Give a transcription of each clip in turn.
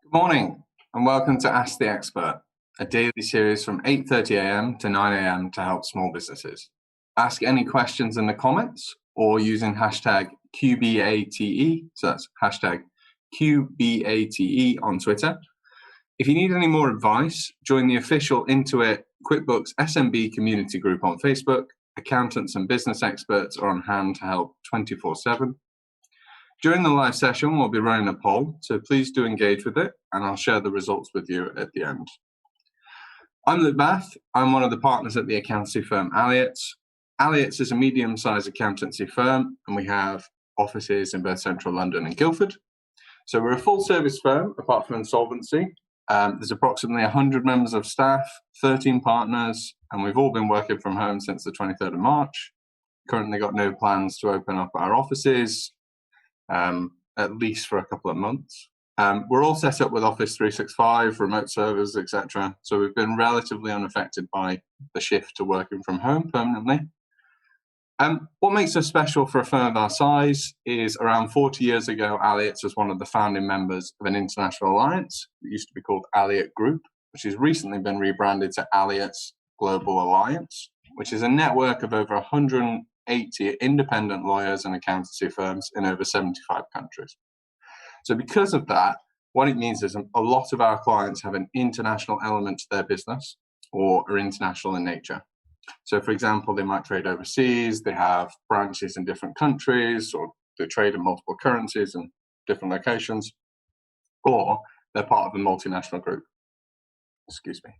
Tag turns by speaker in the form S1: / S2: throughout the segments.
S1: Good morning and welcome to Ask the Expert, a daily series from 8:30 a.m. to 9 a.m. to help small businesses. Ask any questions in the comments or using hashtag QBATE, so that's hashtag QBATE on Twitter. If you need any more advice, join the official Intuit QuickBooks SMB community group on Facebook. Accountants and business experts are on hand to help 24/7. During the live session, we'll be running a poll, so please do engage with it, and I'll share the results with you at the end. I'm Luke Bath. I'm one of the partners at the accountancy firm Alliotts. Alliotts is a medium-sized accountancy firm, and we have offices in both central London and Guildford. So we're a full-service firm, apart from insolvency. There's approximately 100 members of staff, 13 partners, and we've all been working from home since the 23rd of March. Currently got no plans to open up our offices, at least for a couple of months. We're all set up with Office 365, remote servers, etc. So we've been relatively unaffected by the shift to working from home permanently. What makes us special for a firm of our size is around 40 years ago, Alliotts was one of the founding members of an international alliance. It used to be called Alliott Group, which has recently been rebranded to Alliotts Global Alliance, which is a network of over 180 independent lawyers and accountancy firms in over 75 countries. So because of that, what it means is a lot of our clients have an international element to their business or are international in nature. So for example, they might trade overseas, they have branches in different countries, or they trade in multiple currencies in different locations, or they're part of a multinational group. Excuse me.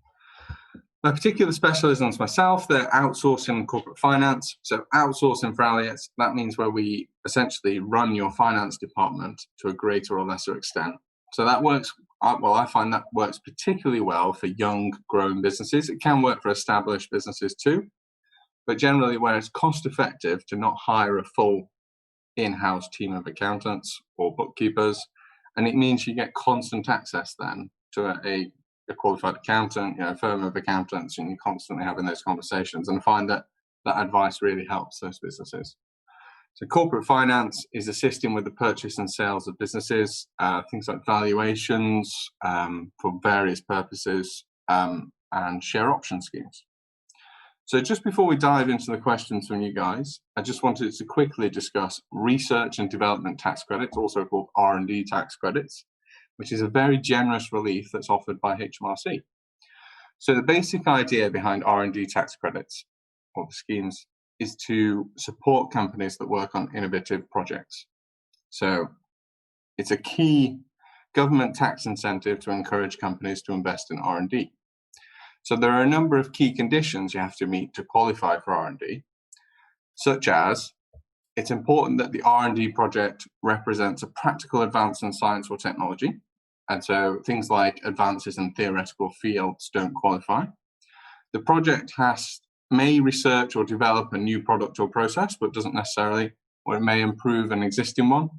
S1: My particular specialisms myself, they're outsourcing and corporate finance. So outsourcing for Alliotts, that means where we essentially run your finance department to a greater or lesser extent. So that works, well, I find that works particularly well for young, growing businesses. It can work for established businesses too, but generally where it's cost effective to not hire a full in-house team of accountants or bookkeepers. And it means you get constant access then to a qualified accountant, a firm of accountants, and you're constantly having those conversations, and I find that advice really helps those businesses. So corporate finance is assisting with the purchase and sales of businesses, things like valuations for various purposes, and share option schemes. So just before we dive into the questions from you guys, I just wanted to quickly discuss research and development tax credits, also called R&D tax credits, which is a very generous relief that's offered by HMRC. So the basic idea behind R&D tax credits, or the schemes, is to support companies that work on innovative projects. So it's a key government tax incentive to encourage companies to invest in R&D. So there are a number of key conditions you have to meet to qualify for R&D, such as it's important that the R&D project represents a practical advance in science or technology. And so things like advances in theoretical fields don't qualify. The project may research or develop a new product or process, but doesn't necessarily, or it may improve an existing one.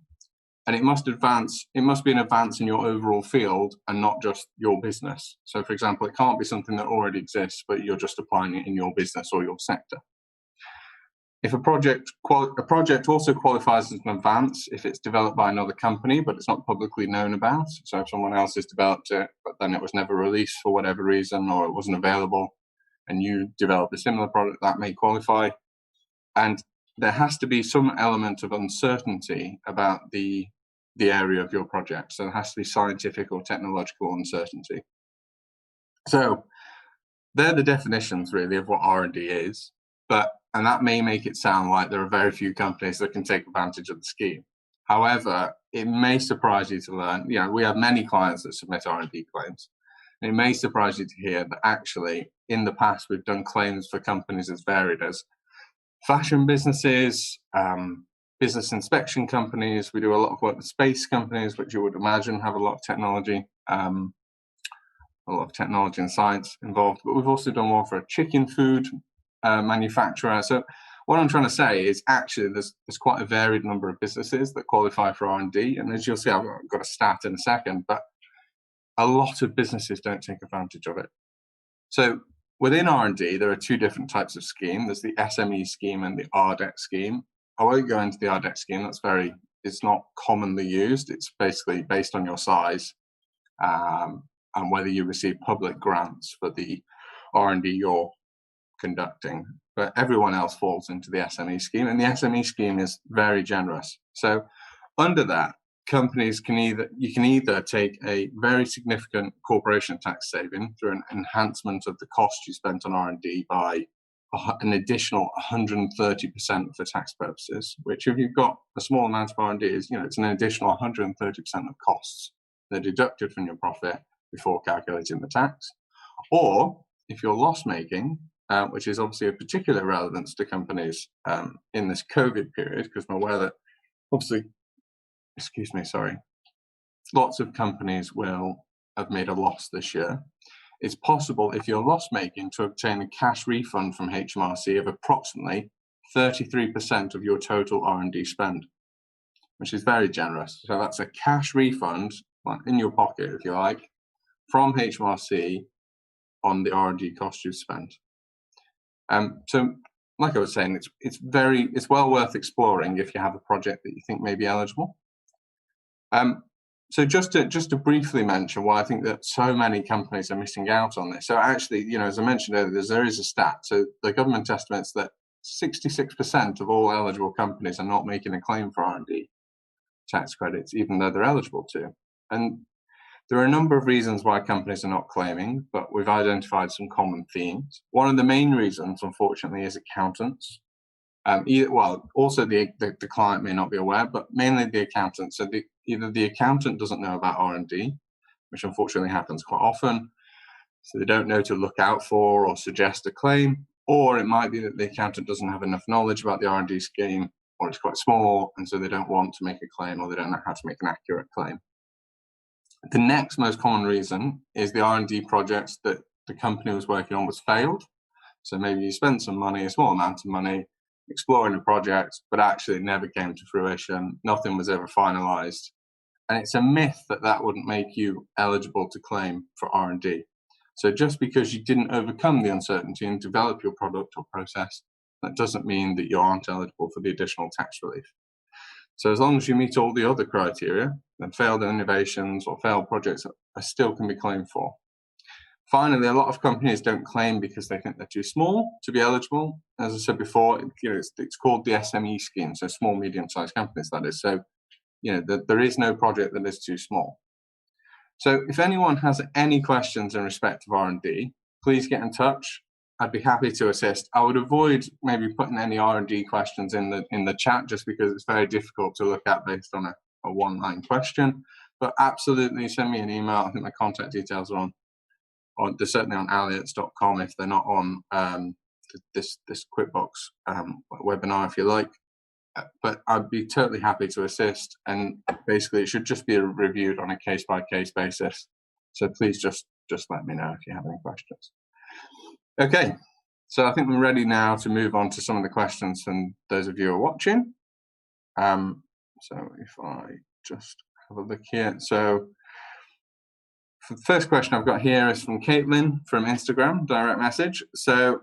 S1: And it must be an advance in your overall field and not just your business. So for example, it can't be something that already exists, but you're just applying it in your business or your sector. If a project also qualifies as an advance if it's developed by another company, but it's not publicly known about. So if someone else has developed it, but then it was never released for whatever reason, or it wasn't available, and you develop a similar product, that may qualify. And there has to be some element of uncertainty about the area of your project. So there has to be scientific or technological uncertainty. So they're the definitions really of what R&D is, and that may make it sound like there are very few companies that can take advantage of the scheme. However, it may surprise you to learn, we have many clients that submit R&D claims. It may surprise you to hear that actually in the past we've done claims for companies as varied as fashion businesses, business inspection companies. We do a lot of work with space companies, which you would imagine have a lot of technology and science involved. But we've also done one for a chicken food manufacturer. So what I'm trying to say is actually there's quite a varied number of businesses that qualify for R&D. And as you'll see, I've got a stat in a second, but a lot of businesses don't take advantage of it. So within R&D, there are two different types of scheme. There's the SME scheme and the RDEC scheme. I won't go into the RDEC scheme. It's not commonly used. It's basically based on your size. and whether you receive public grants for the R&D you're conducting. But everyone else falls into the SME scheme, and the SME scheme is very generous. So under that, companies can either take a very significant corporation tax saving through an enhancement of the cost you spent on R&D by an additional 130% for tax purposes, which if you've got a small amount of R&D is, it's an additional 130% of costs that are deducted from your profit before calculating the tax. Or if you're loss making, which is obviously of particular relevance to companies in this COVID period, because I'm aware that obviously, lots of companies will have made a loss this year. It's possible, if you're loss making, to obtain a cash refund from HMRC of approximately 33% of your total R&D spend, which is very generous. So that's a cash refund in your pocket, if you like, from HMRC on the R&D cost you've spent. So, like I was saying, it's well worth exploring if you have a project that you think may be eligible. So just to briefly mention why I think that so many companies are missing out on this. So actually, as I mentioned earlier, there is a stat. So the government estimates that 66% of all eligible companies are not making a claim for R&D tax credits, even though they're eligible to. And there are a number of reasons why companies are not claiming, but we've identified some common themes. One of the main reasons, unfortunately, is accountants. Also the client may not be aware, but mainly the accountant. So either the accountant doesn't know about R&D, which unfortunately happens quite often, so they don't know to look out for or suggest a claim, or it might be that the accountant doesn't have enough knowledge about the R&D scheme, or it's quite small, and so they don't want to make a claim, or they don't know how to make an accurate claim. The next most common reason is the R&D projects that the company was working on was failed. So maybe you spent some money, a small amount of money, exploring a project, but actually it never came to fruition. Nothing was ever finalized. And it's a myth that wouldn't make you eligible to claim for R&D. So just because you didn't overcome the uncertainty and develop your product or process, that doesn't mean that you aren't eligible for the additional tax relief. So as long as you meet all the other criteria, then failed innovations or failed projects still can be claimed for. Finally, a lot of companies don't claim because they think they're too small to be eligible. As I said before, it's called the SME scheme, so small, medium-sized companies, that is. So, there is no project that is too small. So if anyone has any questions in respect of R&D, please get in touch. I'd be happy to assist. I would avoid maybe putting any R&D questions in the chat, just because it's very difficult to look at based on a one-line question. But absolutely send me an email. I think my contact details are they're certainly on Alliotts.com if they're not on this QuickBooks webinar, if you like. But I'd be totally happy to assist, and basically it should just be reviewed on a case-by-case basis. So please just let me know if you have any questions. Okay, so I think we're ready now to move on to some of the questions from those of you who are watching. So if I just have a look here. So the first question I've got here is from Caitlin from Instagram, direct message. So,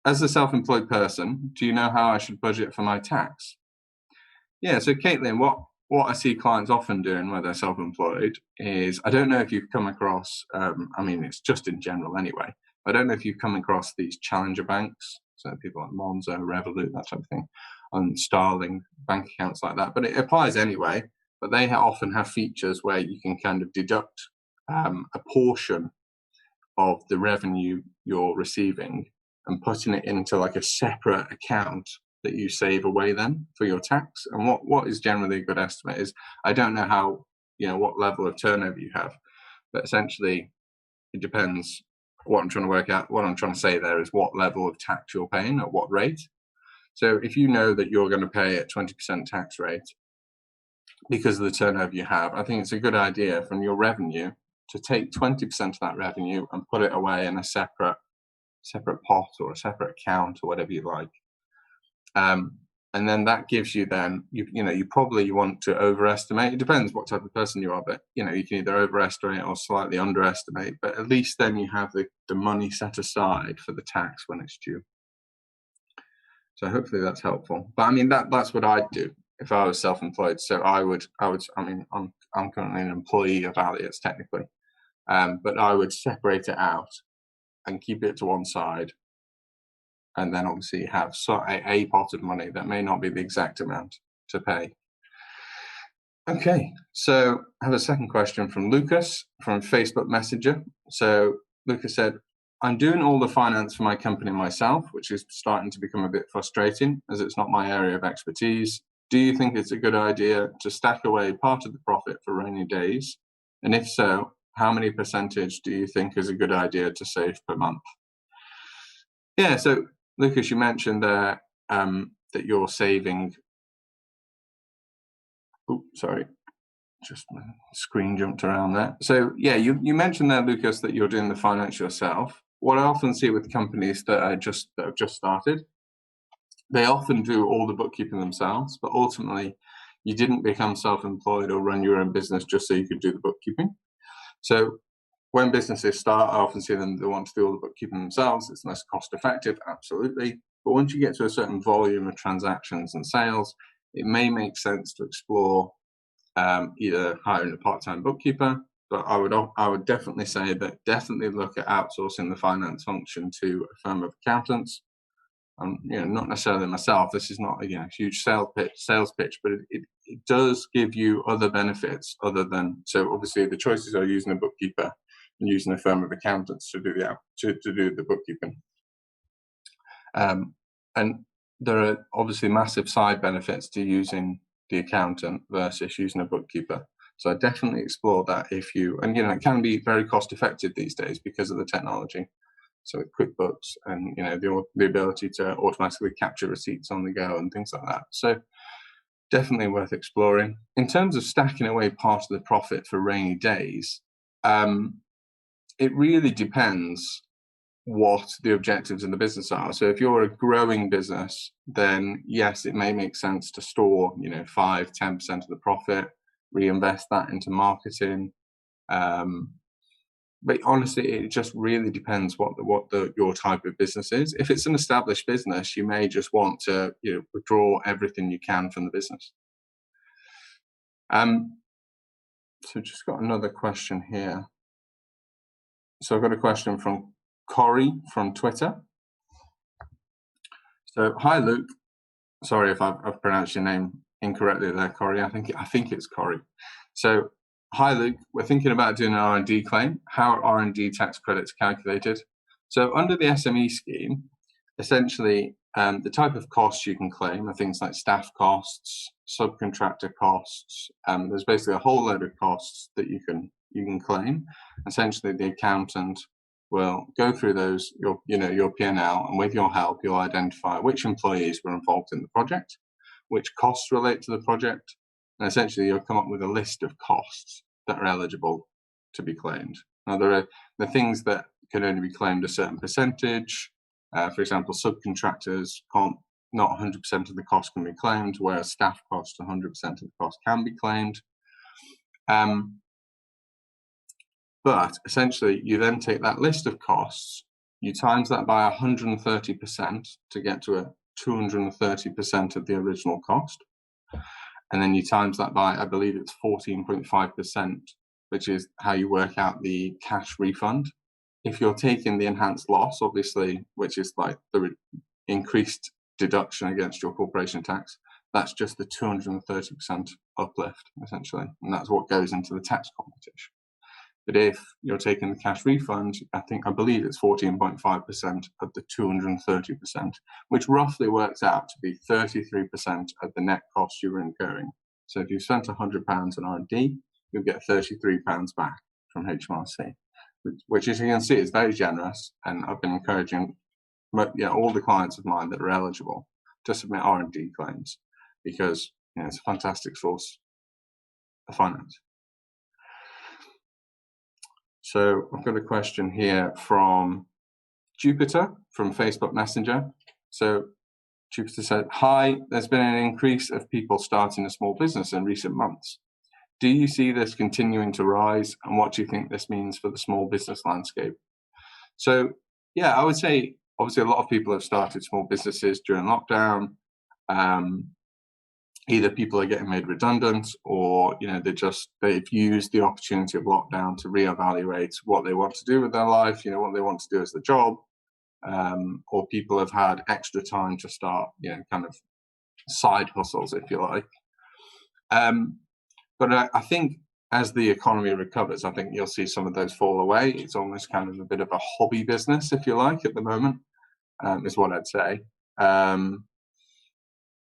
S1: as a self-employed person, do you know how I should budget for my tax? Yeah, so Caitlin, what I see clients often doing where they're self-employed is, I don't know if you've come across, it's just in general anyway, I don't know if you've come across these challenger banks, so people like Monzo, Revolut, that type of thing, and Starling, bank accounts like that, but it applies anyway, but they often have features where you can kind of deduct a portion of the revenue you're receiving and putting it into like a separate account that you save away then for your tax. And what is generally a good estimate is, I don't know how, what level of turnover you have, but essentially it depends. What I'm trying to work out, what I'm trying to say there is what level of tax you're paying at what rate. So if you know that you're going to pay at 20% tax rate because of the turnover you have, I think it's a good idea from your revenue to take 20% of that revenue and put it away in a separate pot or a separate account or whatever you like. And then that gives you then, you probably want to overestimate. It depends what type of person you are, but you can either overestimate or slightly underestimate, but at least then you have the money set aside for the tax when it's due. So hopefully that's helpful. But that's what I'd do if I was self-employed. So I'm currently an employee of Alliotts technically. But I would separate it out and keep it to one side, and then obviously have a pot of money that may not be the exact amount to pay. Okay, so I have a second question from Lucas from Facebook Messenger. So Lucas said, I'm doing all the finance for my company myself, which is starting to become a bit frustrating as it's not my area of expertise. Do you think it's a good idea to stack away part of the profit for rainy days? And if so, how many percentage do you think is a good idea to save per month? Yeah, so Lucas, you mentioned there that you're saving. Oh, sorry, just my screen jumped around there. So yeah, you mentioned there, Lucas, that you're doing the finance yourself. What I often see with companies that have just started, they often do all the bookkeeping themselves, but ultimately you didn't become self-employed or run your own business just so you could do the bookkeeping. So when businesses start, I often see them, they want to do all the bookkeeping themselves. It's less cost effective, absolutely. But once you get to a certain volume of transactions and sales, it may make sense to explore either hiring a part-time bookkeeper, but I would definitely say that definitely look at outsourcing the finance function to a firm of accountants. Not necessarily myself. This is not a huge sales pitch, but it does give you other benefits other than, so obviously the choices are using a bookkeeper and using a firm of accountants to do the bookkeeping. And there are obviously massive side benefits to using the accountant versus using a bookkeeper. So I definitely explore that it can be very cost effective these days because of the technology. So with QuickBooks and the ability to automatically capture receipts on the go and things like that. So definitely worth exploring. In terms of stacking away part of the profit for rainy days, it really depends what the objectives of the business are. So if you're a growing business, then yes, it may make sense to store 5-10% of the profit, reinvest that into marketing. But honestly, it just really depends what your type of business is. If it's an established business, you may just want to withdraw everything you can from the business. So just got another question here. So I've got a question from Corey from Twitter. So hi Luke. Sorry if I've pronounced your name incorrectly there, Corey. I think it's Corey. So hi Luke, we're thinking about doing an R&D claim. How are R&D tax credits calculated? So under the SME scheme, essentially the type of costs you can claim are things like staff costs, subcontractor costs. There's basically a whole load of costs that you can claim. Essentially, the accountant will go through those, your P&L, and with your help, you'll identify which employees were involved in the project, which costs relate to the project, and essentially you'll come up with a list of costs that are eligible to be claimed. Now, there are the things that can only be claimed a certain percentage. For example, subcontractors not 100% of the cost can be claimed, whereas staff costs 100% of the cost can be claimed. But essentially, you then take that list of costs, you times that by 130% to get to a 230% of the original cost. And then you times that by, I believe it's 14.5%, which is how you work out the cash refund. If you're taking the enhanced loss, obviously, which is like the increased deduction against your corporation tax, that's just the 230% uplift, essentially. And that's what goes into the tax computation. But if you're taking the cash refund, I believe it's 14.5% of the 230%, which roughly works out to be 33% of the net cost you were incurring. So if you spent £100 on R&D, you'll get £33 back from HMRC, which, as you can see, is very generous. And I've been encouraging all the clients of mine that are eligible to submit R&D claims because it's a fantastic source of finance. So I've got a question here from Jupiter from Facebook Messenger. So Jupiter said, hi, there's been an increase of people starting a small business in recent months. Do you see this continuing to rise, and what do you think this means for the small business landscape? So yeah, I would say obviously a lot of people have started small businesses during lockdown. either people are getting made redundant, or they've used the opportunity of lockdown to reevaluate what they want to do with their life, what they want to do as the job, or people have had extra time to start kind of side hustles, if you like. But I think as the economy recovers, I think you'll see some of those fall away. It's almost kind of a bit of a hobby business, if you like, at the moment, is what I'd say.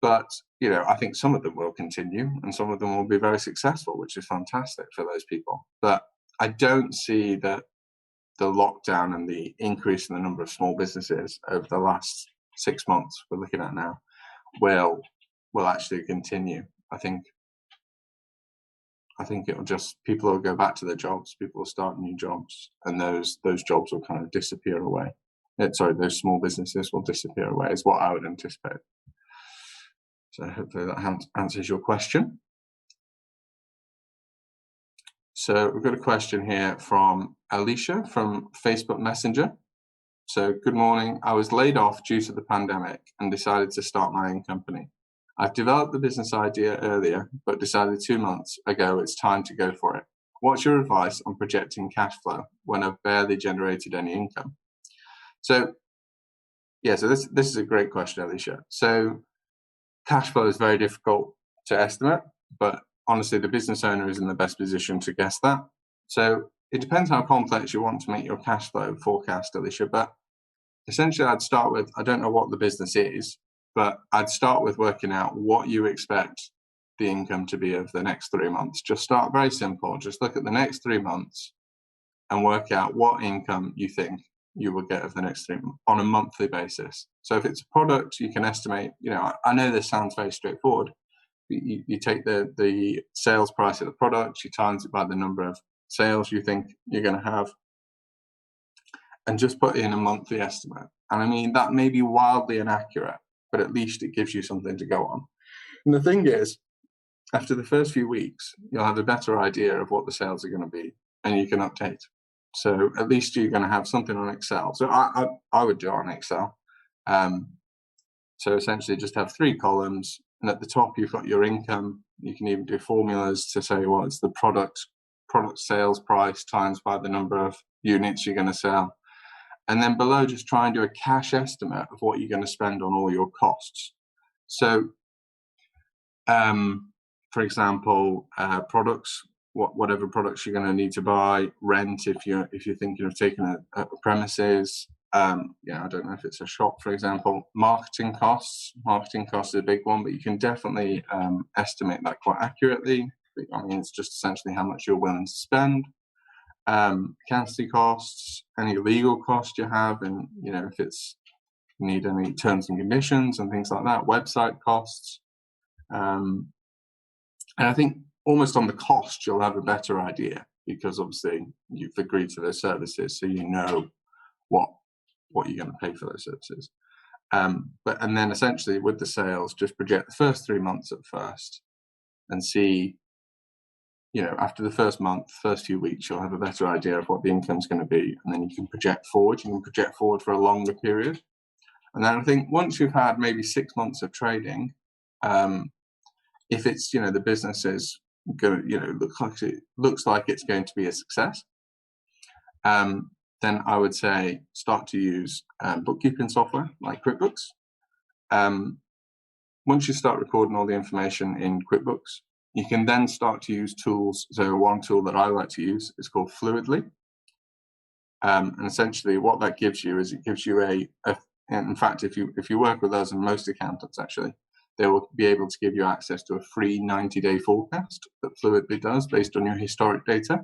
S1: But I think some of them will continue, and some of them will be very successful, which is fantastic for those people. But I don't see that the lockdown and the increase in the number of small businesses over the last 6 months we're looking at now will actually continue. I think it'll just, people will go back to their jobs, people will start new jobs, and those jobs will kind of disappear away. Those small businesses will disappear away, is what I would anticipate. So hopefully that answers your question. So we've got a question here from Alicia from Facebook Messenger. So, good morning. I was laid off due to the pandemic and decided to start my own company. I've developed the business idea earlier, but decided 2 months ago it's time to go for it. What's your advice on projecting cash flow when I've barely generated any income? So this is a great question, Alicia. So cash flow is very difficult to estimate, but honestly, the business owner is in the best position to guess that. So it depends how complex you want to make your cash flow forecast, Alicia, but essentially I'd start with, I don't know what the business is, but I'd start with working out what you expect the income to be over the next 3 months. Just start very simple. Just look at the next 3 months and work out what income you think you will get over the next 3 months on a monthly basis. So if it's a product, you can estimate, I know this sounds very straightforward. You take the sales price of the product, you times it by the number of sales you think you're going to have, and just put in a monthly estimate. And I mean, that may be wildly inaccurate, but at least it gives you something to go on. And the thing is, after the first few weeks, you'll have a better idea of what the sales are going to be, and you can update. So at least you're going to have something on Excel. So I would do it on Excel. So essentially just have 3 columns, and at the top you've got your income. You can even do formulas to say, well, it's the product sales price times by the number of units you're going to sell. And then below, just try and do a cash estimate of what you're going to spend on all your costs. So, for example, products, whatever products you're going to need to buy, rent if you're thinking of taking a premises. I don't know if it's a shop, for example. Marketing costs. Marketing costs is a big one, but you can definitely estimate that quite accurately. I mean, it's just essentially how much you're willing to spend. Accountancy costs, any legal cost you have, and if you need any terms and conditions and things like that. Website costs, and I think almost on the cost you'll have a better idea, because obviously you've agreed to those services, so you know what you're going to pay for those services. And then essentially with the sales, just project the first 3 months at first, and see. After the first month, first few weeks, you'll have a better idea of what the income's going to be, and then you can project forward. You can project forward for a longer period, and then I think once you've had maybe 6 months of trading, if it's the business is going, looks like it's going to be a success, then I would say start to use bookkeeping software like QuickBooks. Once you start recording all the information in QuickBooks, you can then start to use tools. So one tool that I like to use is called Fluidly. And essentially what that gives you is, it gives you in fact, if you work with us, and most accountants actually, they will be able to give you access to a free 90-day forecast that Fluidly does based on your historic data.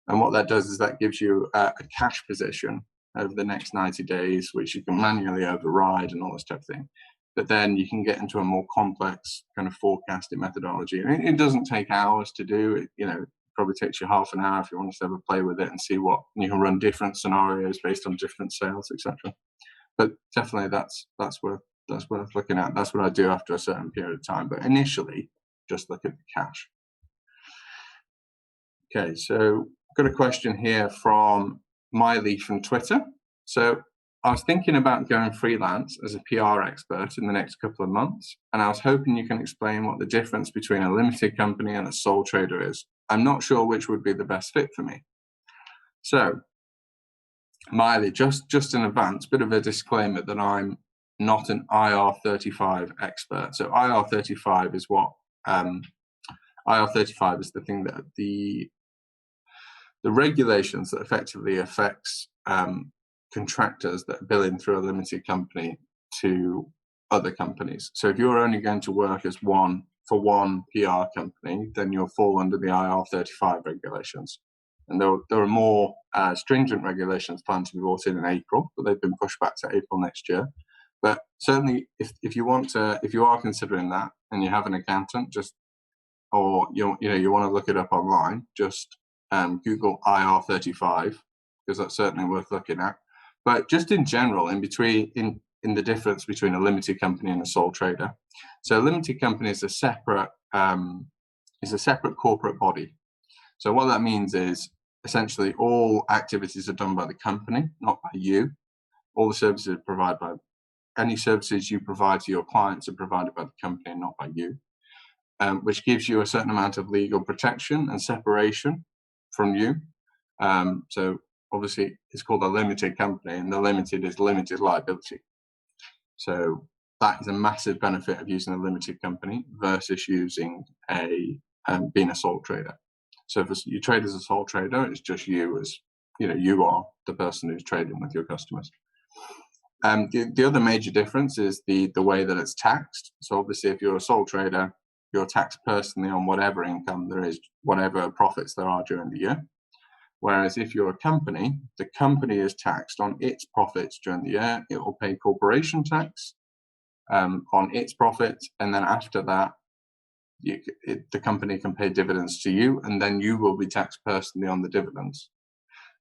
S1: And what that does is that gives you a cash position over the next 90 days, which you can manually override and all this type of thing. But then you can get into a more complex kind of forecasting methodology. And it doesn't take hours to do. It probably takes you half an hour if you want to have a play with it and see what you can run different scenarios based on different sales, etc. But definitely that's worth looking at. That's what I do after a certain period of time. But initially, just look at the cash. Okay, so I've got a question here from Miley from Twitter. So I was thinking about going freelance as a PR expert in the next couple of months, and I was hoping you can explain what the difference between a limited company and a sole trader is. I'm not sure which would be the best fit for me. So, Miley, just in advance, bit of a disclaimer that I'm not an IR35 expert. So IR35 is what IR35 is the thing that the regulations that effectively affects contractors that are billing through a limited company to other companies. So if you're only going to work as one PR company, then you'll fall under the IR35 regulations. And there are more stringent regulations planned to be brought in April, but they've been pushed back to April next year. But certainly, if you are considering that, and you have an accountant, or you want to look it up online, just Google IR35, because that's certainly worth looking at. But just in general, in the difference between a limited company and a sole trader. So a limited company is a separate corporate body. So what that means is essentially all activities are done by the company, not by you. All the services any services you provide to your clients are provided by the company and not by you, which gives you a certain amount of legal protection and separation from you. So obviously it's called a limited company, and the limited is limited liability. So that is a massive benefit of using a limited company versus using being a sole trader. So if you trade as a sole trader, it's just you are the person who's trading with your customers. The other major difference is the way that it's taxed. So obviously if you're a sole trader, you're taxed personally on whatever income there is, whatever profits there are during the year. Whereas if you're a company, the company is taxed on its profits during the year. It will pay corporation tax on its profits, and then after that, the company can pay dividends to you, and then you will be taxed personally on the dividends.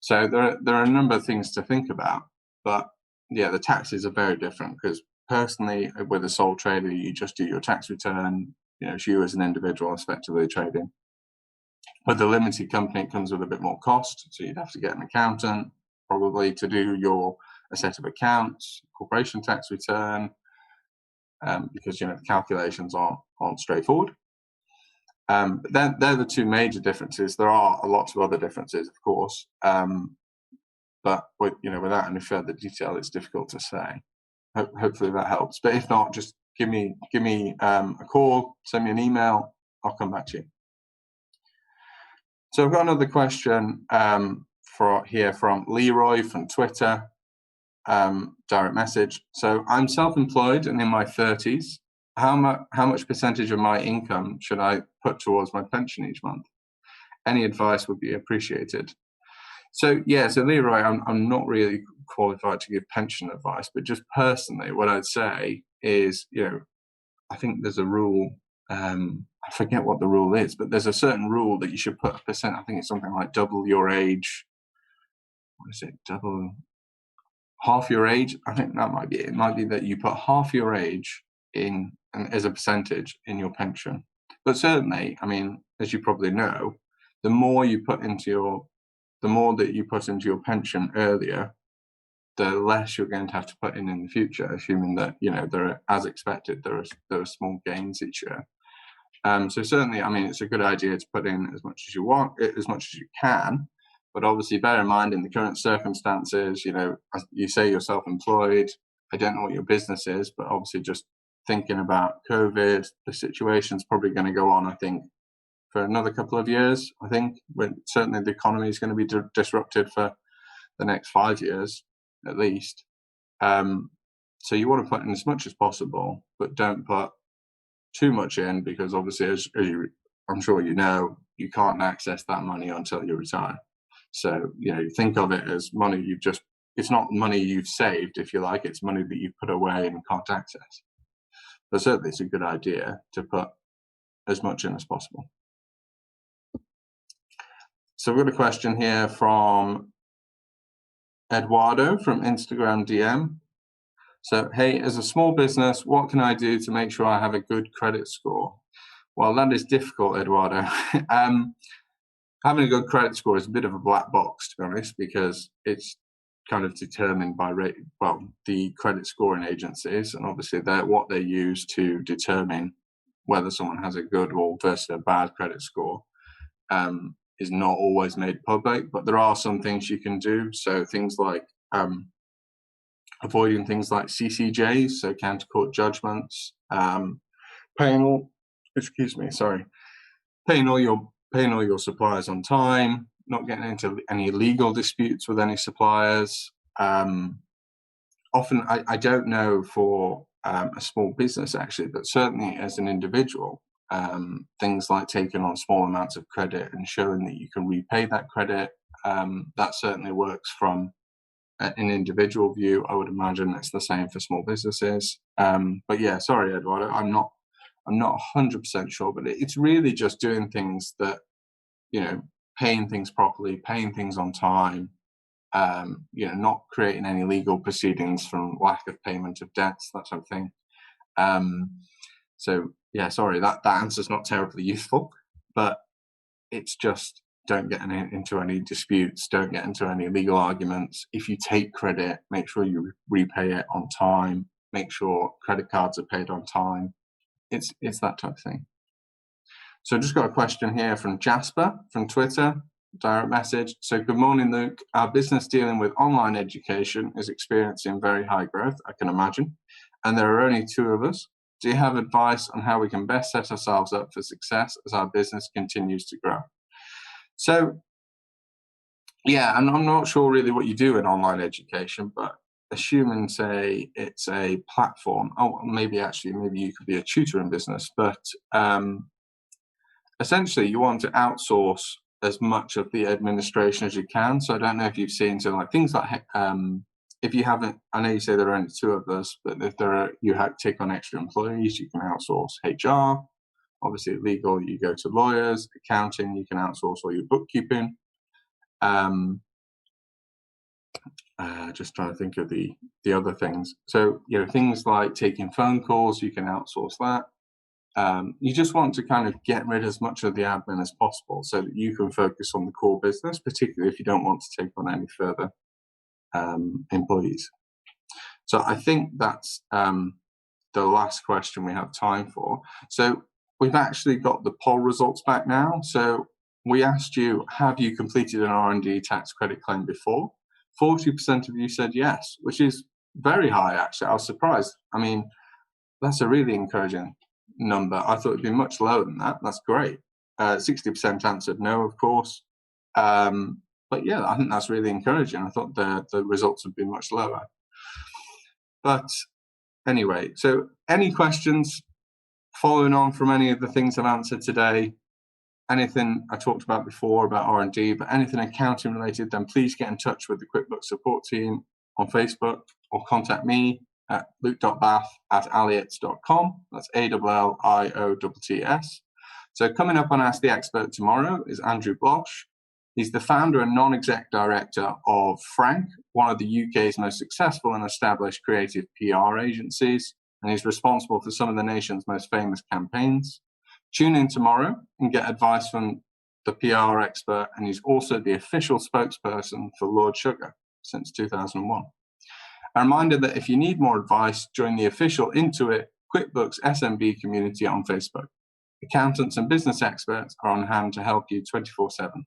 S1: So there are a number of things to think about, but yeah, the taxes are very different, because personally, with a sole trader, you just do your tax return. It's you as an individual effectively trading. With the limited company, it comes with a bit more cost, so you'd have to get an accountant probably to do a set of accounts, corporation tax return, because the calculations aren't straightforward. But they're the two major differences. There are lots of other differences, of course, but without any further detail, it's difficult to say. Hopefully that helps. But if not, just give me a call, send me an email. I'll come back to you. So I've got another question from Leroy from Twitter, direct message. So I'm self-employed and in my 30s. How much percentage of my income should I put towards my pension each month? Any advice would be appreciated. So Leroy, I'm not really qualified to give pension advice, but just personally, what I'd say is, I think there's a rule. I forget what the rule is, but there's a certain rule that you should put a percent. I think it's something like double your age. What is it? Half your age. I think that might be it. It might be that you put half your age in as a percentage in your pension. But certainly, as you probably know, the more that you put into your pension earlier, the less you're going to have to put in the future, assuming that there are, as expected, there are small gains each year. So certainly, it's a good idea to put in as much as you want, as much as you can. But obviously, bear in mind in the current circumstances, you say you're self-employed. I don't know what your business is, but obviously, just thinking about COVID, the situation's probably going to go on, I think, for another couple of years. I think certainly the economy is going to be disrupted for the next 5 years at least. So you want to put in as much as possible, but don't put too much in, because obviously, as I'm sure you can't access that money until you retire. So you think of it as money it's not money you've saved, if you like, it's money that you've put away and can't access. But certainly it's a good idea to put as much in as possible. So we've got a question here from Eduardo from Instagram DM. So, hey, as a small business, what can I do to make sure I have a good credit score? Well, that is difficult, Eduardo. Having a good credit score is a bit of a black box, to be honest, because it's kind of determined by the credit scoring agencies, and obviously what they use to determine whether someone has a good or versus a bad credit score is not always made public, but there are some things you can do. So things like avoiding things like CCJs, so counter court judgments, paying all your suppliers on time, not getting into any legal disputes with any suppliers. Often, I don't know for a small business actually, but certainly as an individual, things like taking on small amounts of credit and showing that you can repay that credit, that certainly works from an individual view. I would imagine it's the same for small businesses. But yeah, sorry, Eduardo, I'm not 100% sure, but it's really just doing things that, paying things properly, paying things on time, not creating any legal proceedings from lack of payment of debts, that sort of thing. So yeah, sorry, that answer's not terribly useful, but it's just don't get into any disputes, don't get into any legal arguments. If you take credit, make sure you repay it on time, make sure credit cards are paid on time. It's that type of thing. So just got a question here from Jasper from Twitter, direct message. So good morning, Luke. Our business dealing with online education is experiencing very high growth, I can imagine, and there are only 2 of us. Do you have advice on how we can best set ourselves up for success as our business continues to grow? So yeah, and I'm not sure really what you do in online education, but assuming, say, it's a platform, maybe you could be a tutor in business, but essentially you want to outsource as much of the administration as you can. So I don't know if you've seen, so like things like, if you haven't, I know you say there are only 2 of us, but if you have to take on extra employees, you can outsource HR. Obviously legal, you go to lawyers. Accounting, you can outsource all your bookkeeping. Just trying to think of the other things. So, things like taking phone calls, you can outsource that. You just want to kind of get rid of as much of the admin as possible so that you can focus on the core business, particularly if you don't want to take on any further employees. So I think that's the last question we have time for. So we've actually got the poll results back now. So we asked you, have you completed an R&D tax credit claim before? 40% of you said yes, which is very high, actually. I was surprised. I mean, that's a really encouraging number. I thought it'd be much lower than that. That's great. 60% answered no, of course. But yeah, I think that's really encouraging. I thought the results would be much lower. But anyway, so any questions following on from any of the things I've answered today? Anything I talked about before about R&D, but anything accounting related, then please get in touch with the QuickBooks support team on Facebook or contact me at luke.bath@alliotts.com. That's ALLIOTTS. So coming up on Ask the Expert tomorrow is Andrew Blosh. He's the founder and non-exec director of Frank, one of the UK's most successful and established creative PR agencies, and he's responsible for some of the nation's most famous campaigns. Tune in tomorrow and get advice from the PR expert, and he's also the official spokesperson for Lord Sugar since 2001. A reminder that if you need more advice, join the official Intuit QuickBooks SMB community on Facebook. Accountants and business experts are on hand to help you 24/7.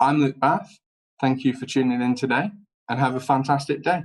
S1: I'm Luke Bath. Thank you for tuning in today and have a fantastic day.